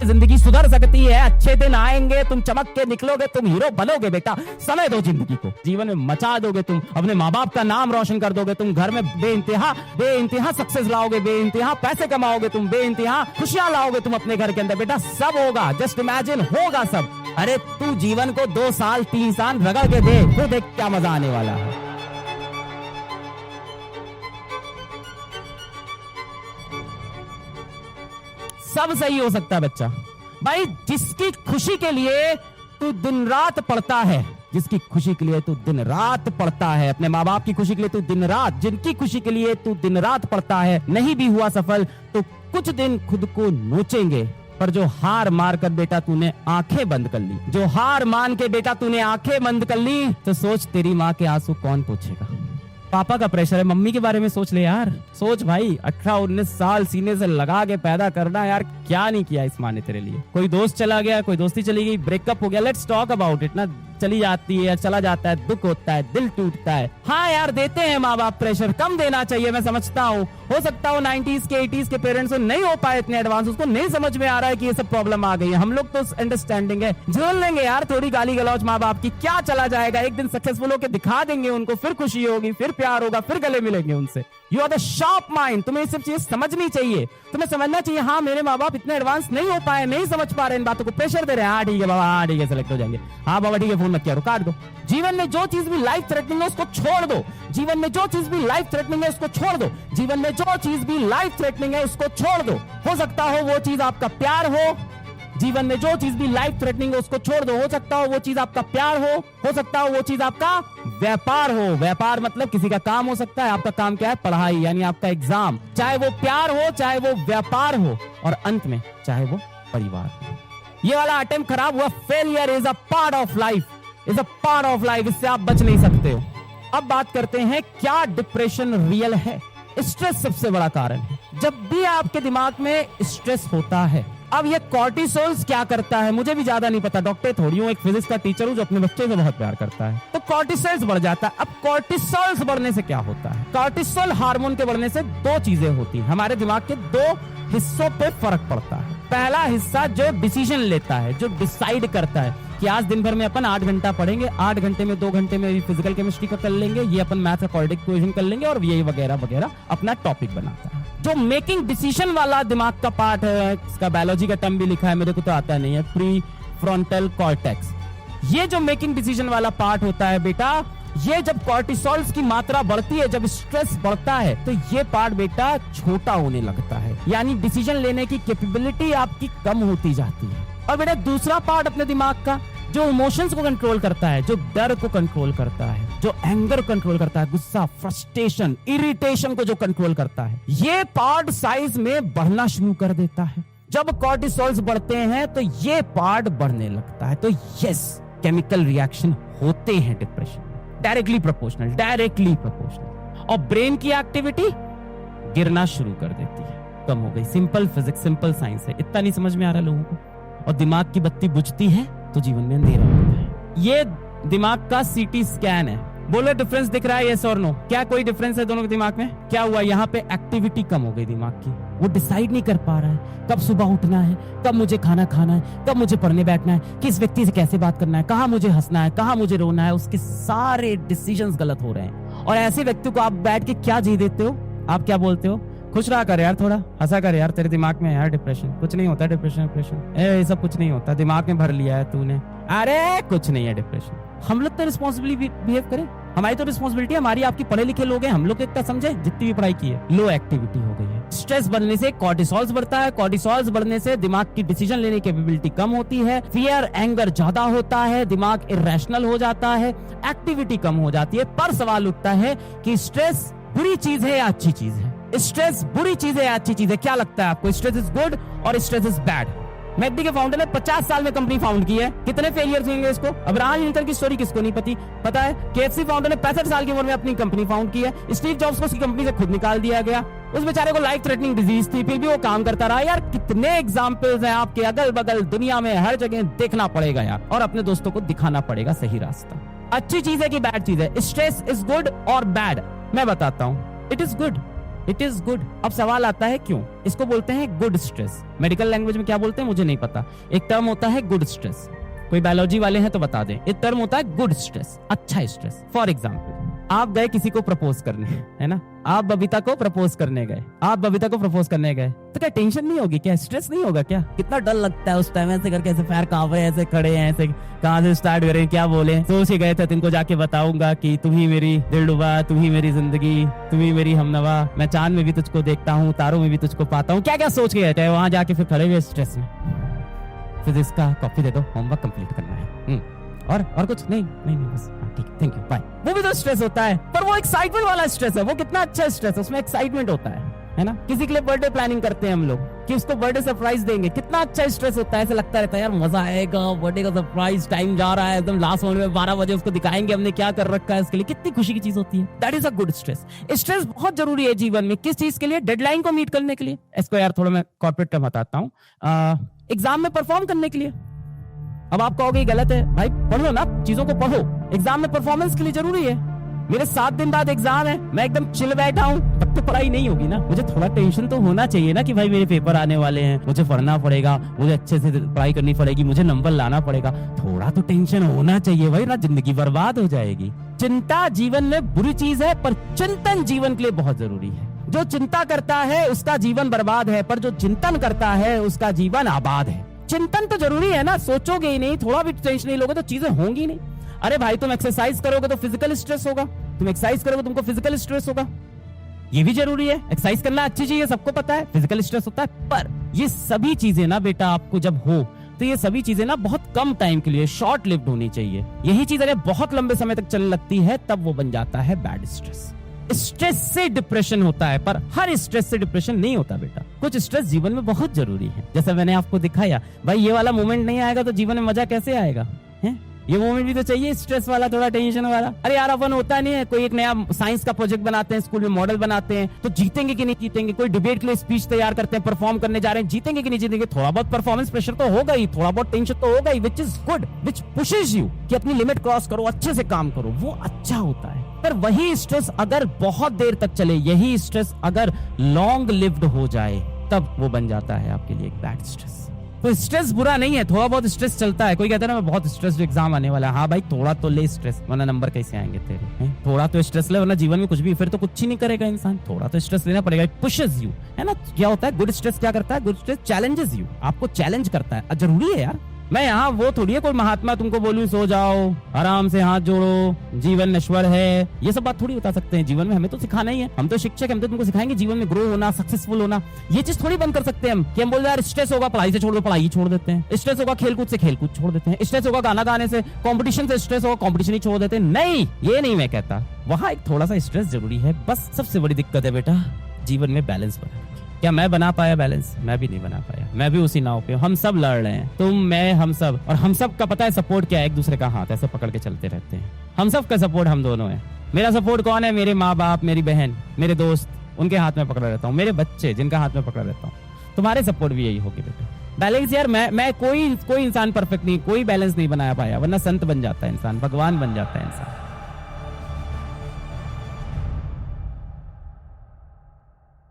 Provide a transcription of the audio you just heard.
जिंदगी सुधर सकती है, अच्छे दिन आएंगे, तुम चमक के निकलोगे, तुम हीरो बनोगे बेटा। समय दो जिंदगी को, जीवन में मचा दोगे तुम, अपने माँ बाप का नाम रोशन कर दोगे तुम, घर में बेइंतहा सक्सेस लाओगे, बेइंतहा पैसे कमाओगे तुम, बेइंतहा खुशियां लाओगे तुम अपने घर के अंदर बेटा। सब होगा, जस्ट इमेजिन, होगा सब। अरे तू जीवन को 2 साल 3 साल रगड़ के देख, फिर देख क्या मजा आने वाला है। सब सही हो सकता है बच्चा भाई, जिसकी खुशी के लिए तू दिन रात पढ़ता है, जिसकी खुशी के लिए तू दिन रात पढ़ता है, अपने माँ बाप की खुशी के लिए तू दिन रात, जिनकी खुशी के लिए तू दिन रात पढ़ता है, नहीं भी हुआ सफल तो कुछ दिन खुद को नोचेंगे। पर जो हार मार कर बेटा तूने आंखें बंद कर ली, जो हार मान के बेटा तूने आंखें बंद कर ली, तो सोच तेरी माँ के आंसू कौन पूछेगा। पापा का प्रेशर है, मम्मी के बारे में सोच ले यार, सोच भाई। 18-19 साल सीने से लगा के पैदा करना यार, क्या नहीं किया इस माँ ने तेरे लिए। कोई दोस्त चला गया, कोई दोस्ती चली गई, ब्रेकअप हो गया, लेट्स टॉक अबाउट इट ना, चली जाती है, चला जाता है, दुख होता है, दिल टूटता है। हाँ यार देते हैं माँ बाप प्रेशर, कम देना चाहिए, मैं समझता हूँ। हो सकता हो 90s के 80s के पेरेंट्स को नहीं हो पाए इतने एडवांस, उसको नहीं समझ में आ रहा है कि ये सब प्रॉब्लम आ गई है। हम लोग तो अंडरस्टैंडिंग है, झेल लेंगे यार थोड़ी गाली गलौज माँ बाप की, क्या चला जाएगा। एक दिन सक्सेसफुल होकर दिखा देंगे उनको, फिर खुशी होगी, फिर प्यार होगा, फिर गले मिलेंगे उनसे। You are the sharp mind, तुम्हें ये सब चीजें समझनी चाहिए, तुम्हें समझना चाहिए। हाँ मेरे माँ बाप इतने एडवांस नहीं हो पाए, नहीं समझ पा रहे इन बातों को, प्रेशर दे रहे हैं। हाँ ठीक है बाबा, हाँ ठीक है सेलेक्ट हो जाएंगे, हाँ बाबा ठीक है फोन मत किया, काट दो। जीवन में जो चीज भी लाइफ थ्रेटनिंग है उसको छोड़ दो, जीवन में जो चीज भी लाइफ थ्रेटनिंग है उसको छोड़ दो, जीवन में जो चीज भी लाइफ थ्रेटनिंग है उसको छोड़ दो। हो सकता हो वो चीज आपका प्यार हो, जीवन में जो चीज भी लाइफ थ्रेटनिंग है उसको छोड़ दो। हो सकता हो वो चीज आपका प्यार हो सकता हो वो चीज आपका व्यापार हो। व्यापार मतलब किसी का काम हो सकता है, आपका काम क्या है, पढ़ाई, यानी आपका एग्जाम। चाहे वो प्यार हो, चाहे वो व्यापार हो, और अंत में चाहे वो परिवार हो। ये वाला अटेम्प्ट खराब हुआ। Failure is a part of life, is a part of life, इससे आप बच नहीं सकते हो। अब बात करते हैं क्या डिप्रेशन रियल है। स्ट्रेस सबसे बड़ा कारण है। जब भी आपके दिमाग में स्ट्रेस होता है, अब ये कॉर्टिसोल्स क्या करता है मुझे भी ज्यादा नहीं पता, डॉक्टर थोड़ी हूँ, एक फिजिक्स का टीचर हूँ जो अपने बच्चे से बहुत प्यार करता है। तो कॉर्टिसोल्स बढ़ जाता है। अब कॉर्टिसोल्स बढ़ने से क्या होता है, कॉर्टिसोल हार्मोन के बढ़ने से 2 चीजें होती हैं। हमारे दिमाग के 2 हिस्सों पे फर्क पड़ता है। पहला हिस्सा जो डिसीजन लेता है, जो डिसाइड करता है कि आज दिन भर में अपन 8 घंटा पढ़ेंगे, 8 घंटे में 2 घंटे में फिजिकल केमिस्ट्री का कर लेंगे, ये अपन मैथ का क्वाड्रेटिक इक्वेशन कर लेंगे, और ये वगैरह वगैरह अपना टॉपिक बनाता है। जो मेकिंग डिसीजन वाला दिमाग का पार्ट है, इसका बायोलॉजी का टर्म भी लिखा है, मेरे को तो आता नहीं है, प्री फ्रंटल कॉर्टेक्स। ये जो मेकिंग डिसीजन वाला पार्ट होता है बेटा, ये जब कॉर्टिसोल्स की मात्रा बढ़ती है, जब स्ट्रेस बढ़ता है, तो ये पार्ट बेटा छोटा होने लगता है, यानी डिसीजन लेने की कैपेबिलिटी आपकी कम होती जाती है। और बेटा दूसरा पार्ट अपने दिमाग का जो इमोशंस को कंट्रोल करता है, जो डर को कंट्रोल करता है, जो एंगर कंट्रोल करता है, गुस्सा, फ्रस्ट्रेशन, इरिटेशन को जो कंट्रोल करता है, ये पार्ट साइज में बढ़ना शुरू कर देता है। जब कॉर्टिसोल्स बढ़ते हैं तो ये पार्ट बढ़ने लगता है। तो यस, केमिकल रिएक्शन होते हैं डिप्रेशन, डायरेक्टली प्रोपोर्शनल। और ब्रेन की एक्टिविटी गिरना शुरू कर देती है, कम हो गई। सिंपल फिजिक्स, सिंपल साइंस है, इतना नहीं समझ में आ रहा लोगों को। और दिमाग की बत्ती बुझती है तो जीवन में अंधेरा होता है। ये दिमाग का सीटी स्कैन है। बोलो डिफरेंस दिख रहा है, यस और नो? क्या कोई डिफरेंस है दोनों के दिमाग में? क्या हुआ, यहाँ पे एक्टिविटी कम हो गई दिमाग की, वो डिसाइड नहीं कर पा रहा है कब सुबह उठना है, कब मुझे खाना खाना है, कब मुझे पढ़ने बैठना है, किस व्यक्ति से कैसे बात करना है, कहाँ मुझे हंसना है, कहाँ मुझे रोना है। उसके सारे डिसीजंस गलत हो रहे हैं। और ऐसे व्यक्ति को आप बैठ के क्या जी देते हो, आप क्या बोलते हो, खुश रहा कर यार, थोड़ा हंसा कर यार, तेरे दिमाग में है यार डिप्रेशन, कुछ नहीं होता डिप्रेशन, ये सब कुछ नहीं होता, दिमाग में भर लिया है तूने, अरे कुछ नहीं है डिप्रेशन। हम लोग तो रिस्पॉन्सिबली बिहेव करें, हमारी तो रिस्पॉन्सिबिलिटी है, हमारी आपकी पढ़े लिखे लोग हैं, हम लोग इतना समझे, जितनी भी पढ़ाई की है। लो एक्टिविटी हो गई है। स्ट्रेस बढ़ने से कॉर्टिसोल्स बढ़ता है, कॉर्टिसोल्स बढ़ने से दिमाग की डिसीजन लेने की एबिलिटी कम होती है, फियर एंगर ज्यादा होता है, दिमाग इरेशनल हो जाता है, एक्टिविटी कम हो जाती है। पर सवाल उठता है कि स्ट्रेस बुरी चीज है या अच्छी चीज है? स्ट्रेस बुरी चीज है या अच्छी चीज है? क्या लगता है आपको, स्ट्रेस इज गुड और स्ट्रेस इज बैड? मैकडी के फाउंडर ने 50 साल में कंपनी फाउंड की है, कितने फेलियर्स हुए इसको? अब्राहम लिंकन की स्टोरी किसको नहीं पता है? केएफसी फाउंडर ने 65 साल की उम्र में अपनी कंपनी फाउंड की है। स्टीव जॉब्स को उसकी कंपनी से खुद निकाल दिया गया, उस बेचारे को लाइफ थ्रेटनिंग डिजीज थी, फिर भी वो काम करता रहा। यार कितने एग्जाम्पल्स हैं आपके अगल बगल दुनिया में, हर जगह देखना पड़ेगा यार, और अपने दोस्तों को दिखाना पड़ेगा सही रास्ता। अच्छी चीज है कि बैड चीज है? स्ट्रेस इज गुड और बैड? मैं बताता हूँ, it is good. It is good. अब सवाल आता है क्यों? इसको बोलते हैं गुड स्ट्रेस। मेडिकल लैंग्वेज में क्या बोलते हैं मुझे नहीं पता। एक टर्म होता है गुड स्ट्रेस, कोई बायोलॉजी वाले हैं तो बता दें। एक टर्म होता है गुड स्ट्रेस, अच्छा स्ट्रेस। फॉर एग्जाम्पल, आप गए किसी को प्रपोज करने, है ना, आप बबीता को प्रपोज करने गए, तो क्या टेंशन नहीं होगी? क्या स्ट्रेस नहीं होगा? क्या कितना डर लगता है उस टाइम, ऐसे करके ऐसे पैर कांप रहे हैं, ऐसे खड़े हैं, ऐसे कहां से स्टार्ट करें, क्या बोले। सोच के गए थे तुमको जाके बताऊंगा कि तुम ही मेरी दिलरुबा, तुम ही मेरी जिंदगी, तुम ही मेरी हमनवा, मैं चांद में भी तुझको देखता हूँ, तारों में भी तुझको पाता हूँ। क्या क्या सोच के गए थे, वहां जाके फिर खड़े हुए स्ट्रेस में, फिजिक्स का कॉपी दे दो, होमवर्क कंप्लीट करना है। और कुछ नहीं बस ठीक, थैंक यू, बाय। वो भी तो स्ट्रेस होता है, पर वो एक्साइटमेंट वाला स्ट्रेस है। वो कितना अच्छा स्ट्रेस है, उसमें एक्साइटमेंट होता है ना। किसी के लिए बर्थडे प्लानिंग करते हैं हम लोग कि उसको बर्थडे सरप्राइज देंगे, कितना अच्छा स्ट्रेस होता है। ऐसा लगता रहता है यार मजा आएगा, बर्थडे का सरप्राइज, टाइम जा रहा है एकदम लास्ट मोमेंट में, 12 बजे उसको दिखाएंगे हमने क्या कर रखा है, इसके लिए कितनी खुशी की चीज होती है। That is a good stress. Stress बहुत जरूरी है जीवन में। किस चीज के लिए? डेडलाइन को मीट करने के लिए। इसको यार थोड़ा मैं कॉर्पोरेट टर्म बताता हूँ, एग्जाम में परफॉर्म करने के लिए। अब आप कहोगे गलत है भाई, पढ़ो ना, चीजों को पढ़ो। एग्जाम में परफॉर्मेंस के लिए जरूरी है। मेरे 7 दिन बाद एग्जाम है, मैं एकदम चिल बैठा हूँ, तब तो पढ़ाई नहीं होगी ना। मुझे थोड़ा टेंशन तो होना चाहिए ना कि भाई मेरे पेपर आने वाले हैं, मुझे पढ़ना पड़ेगा, मुझे अच्छे से पढ़ाई करनी पड़ेगी, मुझे नंबर लाना पड़ेगा। थोड़ा तो टेंशन होना चाहिए भाई, ना जिंदगी बर्बाद हो जाएगी। चिंता जीवन में बुरी चीज है, पर चिंतन जीवन के लिए बहुत जरूरी है। जो चिंता करता है उसका जीवन बर्बाद है, पर जो चिंतन करता है उसका जीवन आबाद है। चिंतन तो जरूरी है ना, सोचोगे ही नहीं, थोड़ा भी टेंशन नहीं लोगे तो चीजें होंगी नहीं। अरे भाई तुम एक्सरसाइज करोगे तो फिजिकल स्ट्रेस होगा, तुम एक्सरसाइज करोगे तुमको फिजिकल स्ट्रेस होगा, ये भी जरूरी है। एक्सरसाइज करना अच्छी चीज है, सबको पता है, फिजिकल स्ट्रेस होता है। पर ये सभी चीजें ना बेटा आपको जब हो तो ये सभी चीजें ना बहुत कम टाइम के लिए, शॉर्ट लिव्ड होनी चाहिए। यही चीज अगर बहुत लंबे समय तक चलने लगती है तब वो बन जाता है बैड स्ट्रेस। स्ट्रेस से डिप्रेशन होता है, पर हर स्ट्रेस से डिप्रेशन नहीं होता बेटा। कुछ स्ट्रेस जीवन में बहुत जरूरी है। जैसे मैंने आपको दिखाया भाई, ये वाला मोमेंट नहीं आएगा तो जीवन में मजा कैसे आएगा, है? ये मोमेंट भी तो चाहिए, स्ट्रेस वाला, थोड़ा टेंशन वाला। अरे यार अपन होता नहीं है, कोई एक नया साइंस का प्रोजेक्ट बनाते हैं, स्कूल में मॉडल बनाते हैं, तो जीतेंगे कि नहीं जीतेंगे। कोई डिबेट के लिए स्पीच तैयार करते हैं, परफॉर्म करने जा रहे हैं, जीतेंगे कि नहीं जीतेंगे। थोड़ा बहुत परफॉर्मेंस प्रेशर तो होगा ही, थोड़ा बहुत टेंशन तो होगा ही, which is good, which pushes you कि अपनी लिमिट क्रॉस करो, अच्छे से काम करो, वो अच्छा होता है। पर वही स्ट्रेस अगर बहुत देर तक चले, यही स्ट्रेस अगर लॉन्ग लिव्ड हो जाए, तब वो बन जाता है आपके लिए एक बैड स्ट्रेस। तो स्ट्रेस बुरा नहीं है, थोड़ा बहुत स्ट्रेस चलता है। कोई कहता है ना मैं बहुत स्ट्रेस, एग्जाम आने वाला है, हाँ भाई थोड़ा तो ले स्ट्रेस, वरना नंबर कैसे आएंगे तेरे, थोड़ा तो स्ट्रेस ले, वरना जीवन में कुछ भी फिर तो कुछ ही नहीं करेगा इंसान। थोड़ा तो स्ट्रेस लेना पड़ेगा, पुशेस यू, है ना। क्या होता है गुड स्ट्रेस, क्या करता है गुड स्ट्रेस? चैलेंजेस यू, आपको चैलेंज करता है। जरूरी है यार, मैं यहाँ वो थोड़ी है कोई महात्मा तुमको बोलूं सो जाओ, आराम से हाथ जोड़ो, जीवन नश्वर है, ये सब बात थोड़ी बता सकते हैं। जीवन में हमें तो सिखाना ही है, हम तो शिक्षक, हम तो तुमको सिखाएंगे जीवन में ग्रो होना, सक्सेसफुल होना। ये चीज थोड़ी बंद कर सकते हैं हम कि हम बोल रहे यार स्ट्रेस होगा पढ़ाई से छोड़ दो, पढ़ाई छोड़ देते हैं। स्ट्रेस होगा खेलकूद से, खेलकूद छोड़ देते हैं। स्ट्रेस होगा गाना गाने से, कंपटीशन से स्ट्रेस होगा, कंपटीशन ही छोड़ देते हैं। नहीं, ये नहीं मैं कहता, वहां एक थोड़ा सा स्ट्रेस जरूरी है। बस सबसे बड़ी दिक्कत है बेटा जीवन में बैलेंस बनाना। क्या मैं बना पाया बैलेंस? मैं भी नहीं बना पाया, मैं भी उसी नाव पे हूँ। हम सब लड़ रहे हैं, तुम, मैं, हम सब। और हम सब का पता है सपोर्ट क्या है? एक दूसरे का हाथ ऐसे पकड़ के चलते रहते हैं। हम सब का सपोर्ट हम दोनों है। मेरा सपोर्ट कौन है? मेरे माँ बाप, मेरी बहन, मेरे दोस्त, उनके हाथ में पकड़ा रहता हूँ, मेरे बच्चे जिनका हाथ में पकड़ा रहता हूँ। तुम्हारे सपोर्ट भी यही होगी बेटा। बैलेंस यार, मैं कोई इंसान परफेक्ट नहीं, कोई बैलेंस नहीं बना पाया, वरना संत बन जाता है इंसान, भगवान बन जाता है इंसान।